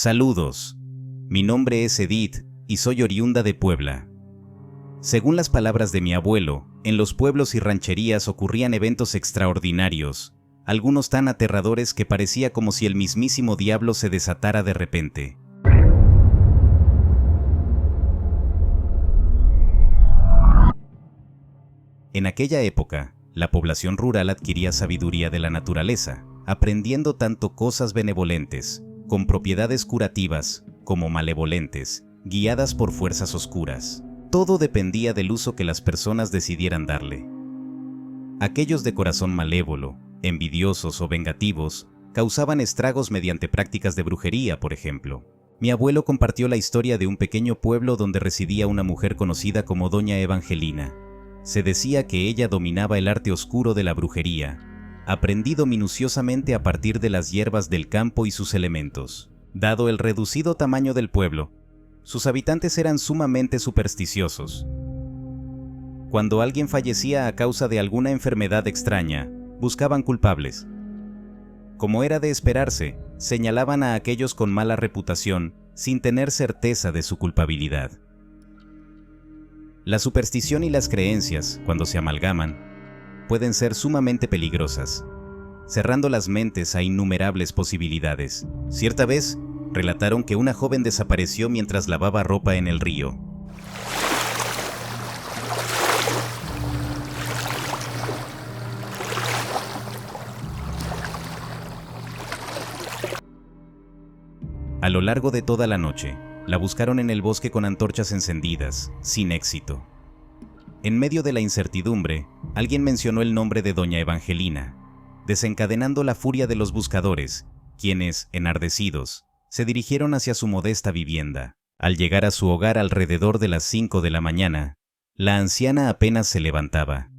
Saludos. Mi nombre es Edith y soy oriunda de Puebla. Según las palabras de mi abuelo, en los pueblos y rancherías ocurrían eventos extraordinarios, algunos tan aterradores que parecía como si el mismísimo diablo se desatara de repente. En aquella época, la población rural adquiría sabiduría de la naturaleza, aprendiendo tanto cosas benevolentes, con propiedades curativas, como malevolentes, guiadas por fuerzas oscuras. Todo dependía del uso que las personas decidieran darle. Aquellos de corazón malévolo, envidiosos o vengativos, causaban estragos mediante prácticas de brujería, por ejemplo. Mi abuelo compartió la historia de un pequeño pueblo donde residía una mujer conocida como Doña Evangelina. Se decía que ella dominaba el arte oscuro de la brujería, aprendido minuciosamente a partir de las hierbas del campo y sus elementos. Dado el reducido tamaño del pueblo, sus habitantes eran sumamente supersticiosos. Cuando alguien fallecía a causa de alguna enfermedad extraña, buscaban culpables. Como era de esperarse, señalaban a aquellos con mala reputación, sin tener certeza de su culpabilidad. La superstición y las creencias, cuando se amalgaman, pueden ser sumamente peligrosas, cerrando las mentes a innumerables posibilidades. Cierta vez, relataron que una joven desapareció mientras lavaba ropa en el río. A lo largo de toda la noche, la buscaron en el bosque con antorchas encendidas, sin éxito. En medio de la incertidumbre, alguien mencionó el nombre de Doña Evangelina, desencadenando la furia de los buscadores, quienes, enardecidos, se dirigieron hacia su modesta vivienda. Al llegar a su hogar alrededor de las 5 de la mañana, la anciana apenas se levantaba,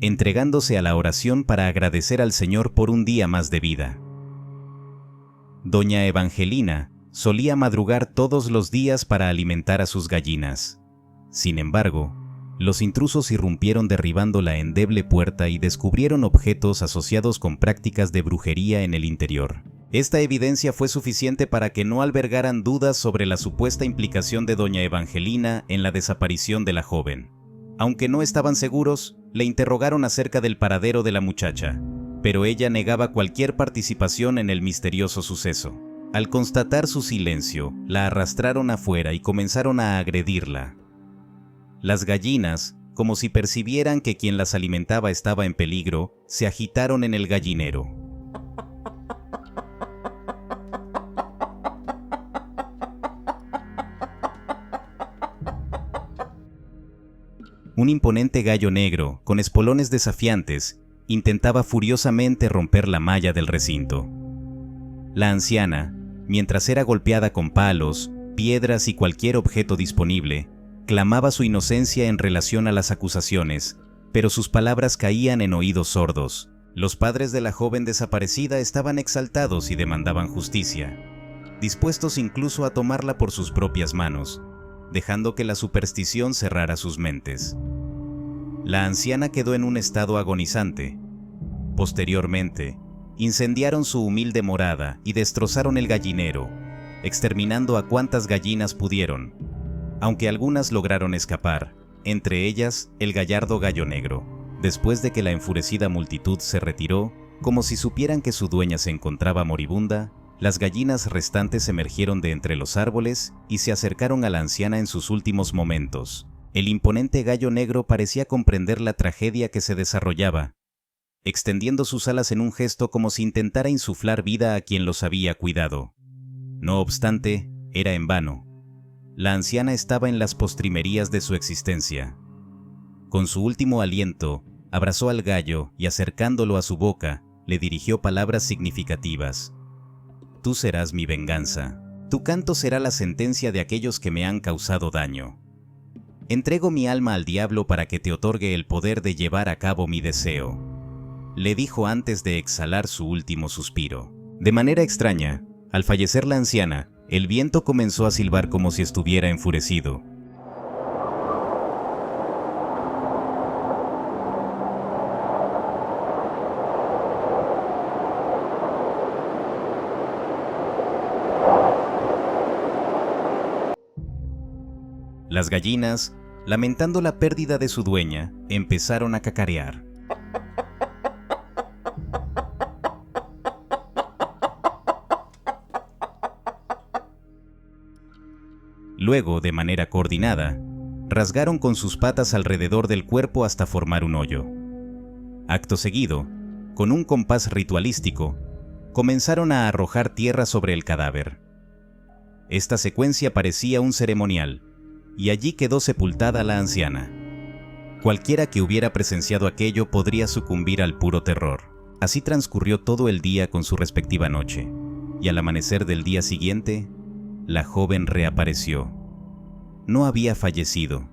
entregándose a la oración para agradecer al Señor por un día más de vida. Doña Evangelina solía madrugar todos los días para alimentar a sus gallinas. Sin embargo, los intrusos irrumpieron derribando la endeble puerta y descubrieron objetos asociados con prácticas de brujería en el interior. Esta evidencia fue suficiente para que no albergaran dudas sobre la supuesta implicación de Doña Evangelina en la desaparición de la joven. Aunque no estaban seguros, le interrogaron acerca del paradero de la muchacha, pero ella negaba cualquier participación en el misterioso suceso. Al constatar su silencio, la arrastraron afuera y comenzaron a agredirla. Las gallinas, como si percibieran que quien las alimentaba estaba en peligro, se agitaron en el gallinero. Un imponente gallo negro, con espolones desafiantes, intentaba furiosamente romper la malla del recinto. La anciana, mientras era golpeada con palos, piedras y cualquier objeto disponible, clamaba su inocencia en relación a las acusaciones, pero sus palabras caían en oídos sordos. Los padres de la joven desaparecida estaban exaltados y demandaban justicia, dispuestos incluso a tomarla por sus propias manos, dejando que la superstición cerrara sus mentes. La anciana quedó en un estado agonizante. Posteriormente, incendiaron su humilde morada y destrozaron el gallinero, exterminando a cuantas gallinas pudieron, aunque algunas lograron escapar, entre ellas el gallardo gallo negro. Después de que la enfurecida multitud se retiró, como si supieran que su dueña se encontraba moribunda, las gallinas restantes emergieron de entre los árboles y se acercaron a la anciana en sus últimos momentos. El imponente gallo negro parecía comprender la tragedia que se desarrollaba, extendiendo sus alas en un gesto como si intentara insuflar vida a quien los había cuidado. No obstante, era en vano. La anciana estaba en las postrimerías de su existencia. Con su último aliento, abrazó al gallo y acercándolo a su boca, le dirigió palabras significativas. Tú serás mi venganza. Tu canto será la sentencia de aquellos que me han causado daño. Entrego mi alma al diablo para que te otorgue el poder de llevar a cabo mi deseo, le dijo antes de exhalar su último suspiro. De manera extraña, al fallecer la anciana, el viento comenzó a silbar como si estuviera enfurecido. Las gallinas, lamentando la pérdida de su dueña, empezaron a cacarear. Luego, de manera coordinada, rasgaron con sus patas alrededor del cuerpo hasta formar un hoyo. Acto seguido, con un compás ritualístico, comenzaron a arrojar tierra sobre el cadáver. Esta secuencia parecía un ceremonial, y allí quedó sepultada la anciana. Cualquiera que hubiera presenciado aquello podría sucumbir al puro terror. Así transcurrió todo el día con su respectiva noche, y al amanecer del día siguiente, la joven reapareció. No había fallecido.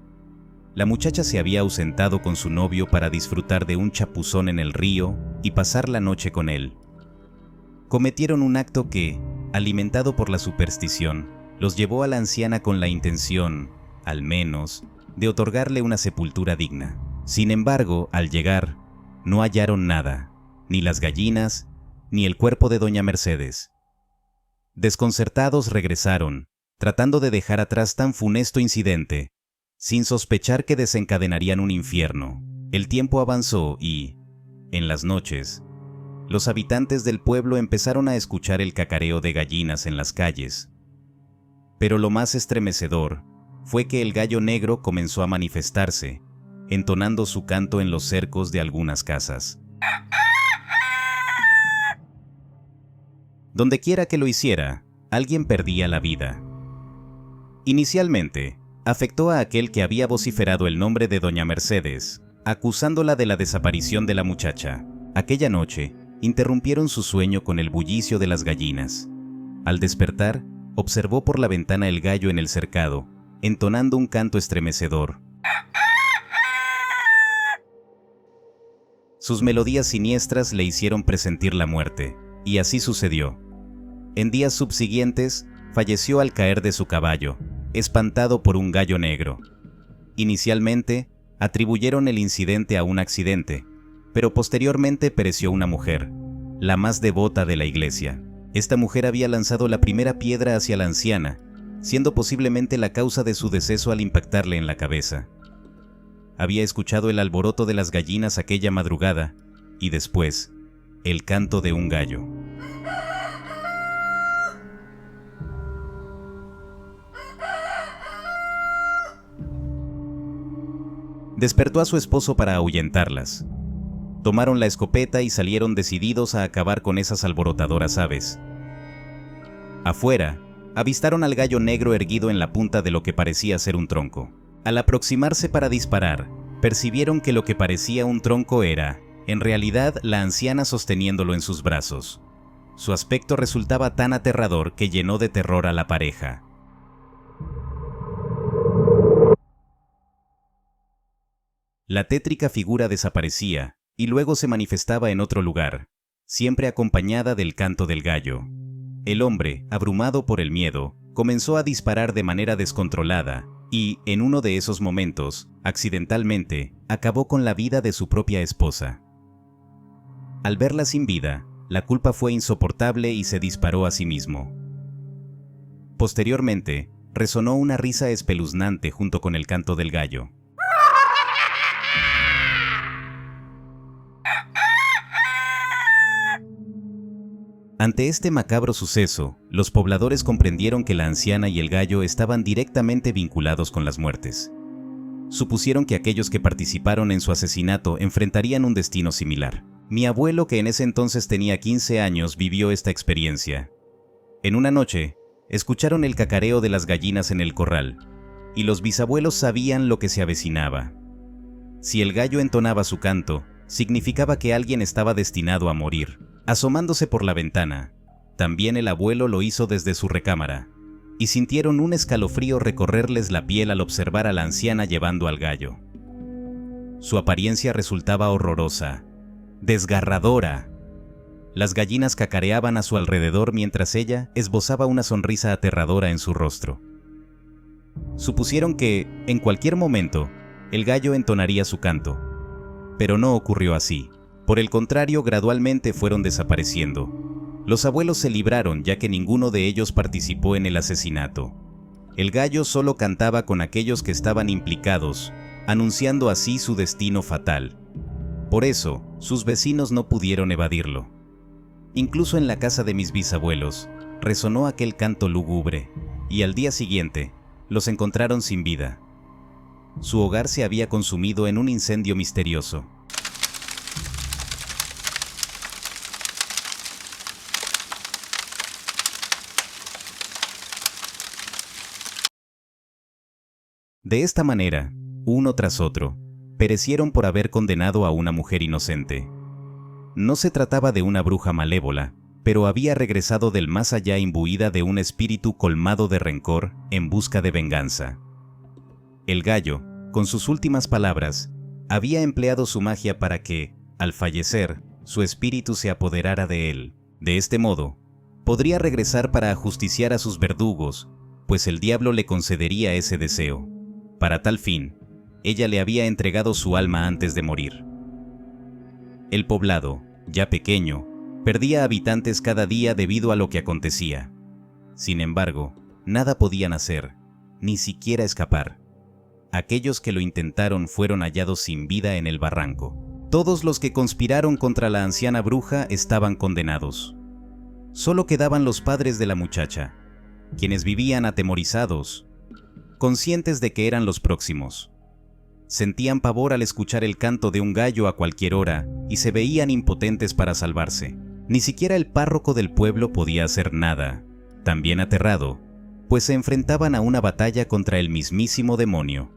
La muchacha se había ausentado con su novio para disfrutar de un chapuzón en el río y pasar la noche con él. Cometieron un acto que, alimentado por la superstición, los llevó a la anciana con la intención, al menos, de otorgarle una sepultura digna. Sin embargo, al llegar, no hallaron nada, ni las gallinas, ni el cuerpo de doña Mercedes. Desconcertados regresaron, tratando de dejar atrás tan funesto incidente, sin sospechar que desencadenarían un infierno. El tiempo avanzó y, en las noches, los habitantes del pueblo empezaron a escuchar el cacareo de gallinas en las calles. Pero lo más estremecedor fue que el gallo negro comenzó a manifestarse, entonando su canto en los cercos de algunas casas. Dondequiera que lo hiciera, alguien perdía la vida. Inicialmente, afectó a aquel que había vociferado el nombre de doña Mercedes, acusándola de la desaparición de la muchacha. Aquella noche, interrumpieron su sueño con el bullicio de las gallinas. Al despertar, observó por la ventana el gallo en el cercado, entonando un canto estremecedor. Sus melodías siniestras le hicieron presentir la muerte, y así sucedió. En días subsiguientes, falleció al caer de su caballo, espantado por un gallo negro. Inicialmente, atribuyeron el incidente a un accidente, pero posteriormente pereció una mujer, la más devota de la iglesia. Esta mujer había lanzado la primera piedra hacia la anciana, siendo posiblemente la causa de su deceso al impactarle en la cabeza. Había escuchado el alboroto de las gallinas aquella madrugada, y después, el canto de un gallo. Despertó a su esposo para ahuyentarlas. Tomaron la escopeta y salieron decididos a acabar con esas alborotadoras aves. Afuera, avistaron al gallo negro erguido en la punta de lo que parecía ser un tronco. Al aproximarse para disparar, percibieron que lo que parecía un tronco era, en realidad, la anciana sosteniéndolo en sus brazos. Su aspecto resultaba tan aterrador que llenó de terror a la pareja. La tétrica figura desaparecía y luego se manifestaba en otro lugar, siempre acompañada del canto del gallo. El hombre, abrumado por el miedo, comenzó a disparar de manera descontrolada y, en uno de esos momentos, accidentalmente, acabó con la vida de su propia esposa. Al verla sin vida, la culpa fue insoportable y se disparó a sí mismo. Posteriormente, resonó una risa espeluznante junto con el canto del gallo. Ante este macabro suceso, los pobladores comprendieron que la anciana y el gallo estaban directamente vinculados con las muertes. Supusieron que aquellos que participaron en su asesinato enfrentarían un destino similar. Mi abuelo, que en ese entonces tenía 15 años, vivió esta experiencia. En una noche, escucharon el cacareo de las gallinas en el corral, y los bisabuelos sabían lo que se avecinaba. Si el gallo entonaba su canto, significaba que alguien estaba destinado a morir. Asomándose por la ventana, también el abuelo lo hizo desde su recámara, y sintieron un escalofrío recorrerles la piel al observar a la anciana llevando al gallo. Su apariencia resultaba horrorosa, desgarradora. Las gallinas cacareaban a su alrededor mientras ella esbozaba una sonrisa aterradora en su rostro. Supusieron que, en cualquier momento, el gallo entonaría su canto, pero no ocurrió así. Por el contrario, gradualmente fueron desapareciendo. Los abuelos se libraron ya que ninguno de ellos participó en el asesinato. El gallo solo cantaba con aquellos que estaban implicados, anunciando así su destino fatal. Por eso, sus vecinos no pudieron evadirlo. Incluso en la casa de mis bisabuelos, resonó aquel canto lúgubre, y al día siguiente, los encontraron sin vida. Su hogar se había consumido en un incendio misterioso. De esta manera, uno tras otro, perecieron por haber condenado a una mujer inocente. No se trataba de una bruja malévola, pero había regresado del más allá imbuida de un espíritu colmado de rencor en busca de venganza. El gallo, con sus últimas palabras, había empleado su magia para que, al fallecer, su espíritu se apoderara de él. De este modo, podría regresar para ajusticiar a sus verdugos, pues el diablo le concedería ese deseo. Para tal fin, ella le había entregado su alma antes de morir. El poblado, ya pequeño, perdía habitantes cada día debido a lo que acontecía. Sin embargo, nada podían hacer, ni siquiera escapar. Aquellos que lo intentaron fueron hallados sin vida en el barranco. Todos los que conspiraron contra la anciana bruja estaban condenados. Solo quedaban los padres de la muchacha, quienes vivían atemorizados, conscientes de que eran los próximos. Sentían pavor al escuchar el canto de un gallo a cualquier hora y se veían impotentes para salvarse. Ni siquiera el párroco del pueblo podía hacer nada, también aterrado, pues se enfrentaban a una batalla contra el mismísimo demonio.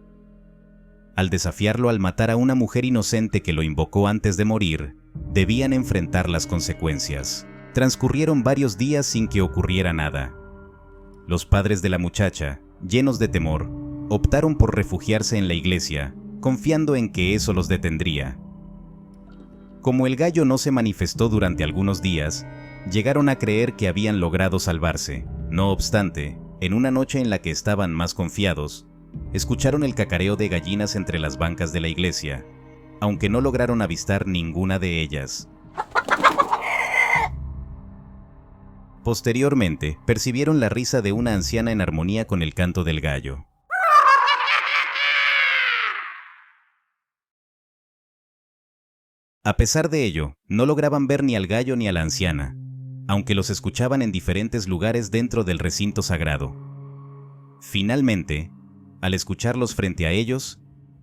Al desafiarlo al matar a una mujer inocente que lo invocó antes de morir, debían enfrentar las consecuencias. Transcurrieron varios días sin que ocurriera nada. Los padres de la muchacha, llenos de temor, optaron por refugiarse en la iglesia, confiando en que eso los detendría. Como el gallo no se manifestó durante algunos días, llegaron a creer que habían logrado salvarse. No obstante, en una noche en la que estaban más confiados, escucharon el cacareo de gallinas entre las bancas de la iglesia, aunque no lograron avistar ninguna de ellas. Posteriormente, percibieron la risa de una anciana en armonía con el canto del gallo. A pesar de ello, no lograban ver ni al gallo ni a la anciana, aunque los escuchaban en diferentes lugares dentro del recinto sagrado. Finalmente, al escucharlos frente a ellos,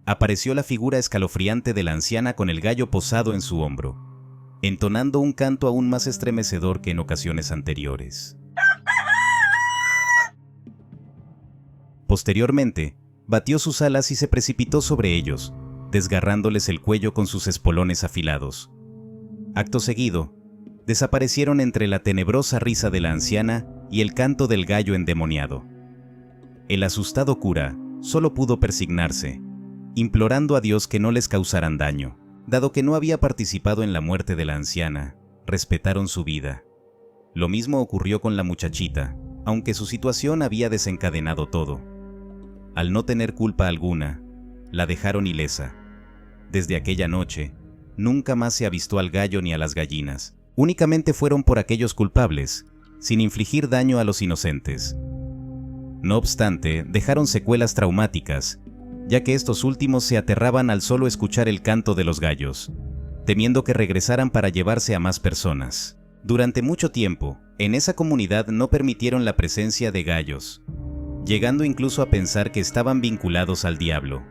apareció la figura escalofriante de la anciana con el gallo posado en su hombro, entonando un canto aún más estremecedor que en ocasiones anteriores. Posteriormente, batió sus alas y se precipitó sobre ellos, desgarrándoles el cuello con sus espolones afilados. Acto seguido, desaparecieron entre la tenebrosa risa de la anciana y el canto del gallo endemoniado. El asustado cura solo pudo persignarse, implorando a Dios que no les causaran daño. Dado que no había participado en la muerte de la anciana, respetaron su vida. Lo mismo ocurrió con la muchachita, aunque su situación había desencadenado todo. Al no tener culpa alguna, la dejaron ilesa. Desde aquella noche, nunca más se avistó al gallo ni a las gallinas. Únicamente fueron por aquellos culpables, sin infligir daño a los inocentes. No obstante, dejaron secuelas traumáticas, ya que estos últimos se aterraban al solo escuchar el canto de los gallos, temiendo que regresaran para llevarse a más personas. Durante mucho tiempo, en esa comunidad no permitieron la presencia de gallos, llegando incluso a pensar que estaban vinculados al diablo.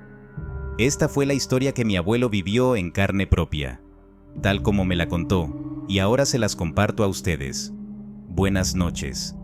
Esta fue la historia que mi abuelo vivió en carne propia, tal como me la contó, y ahora se las comparto a ustedes. Buenas noches.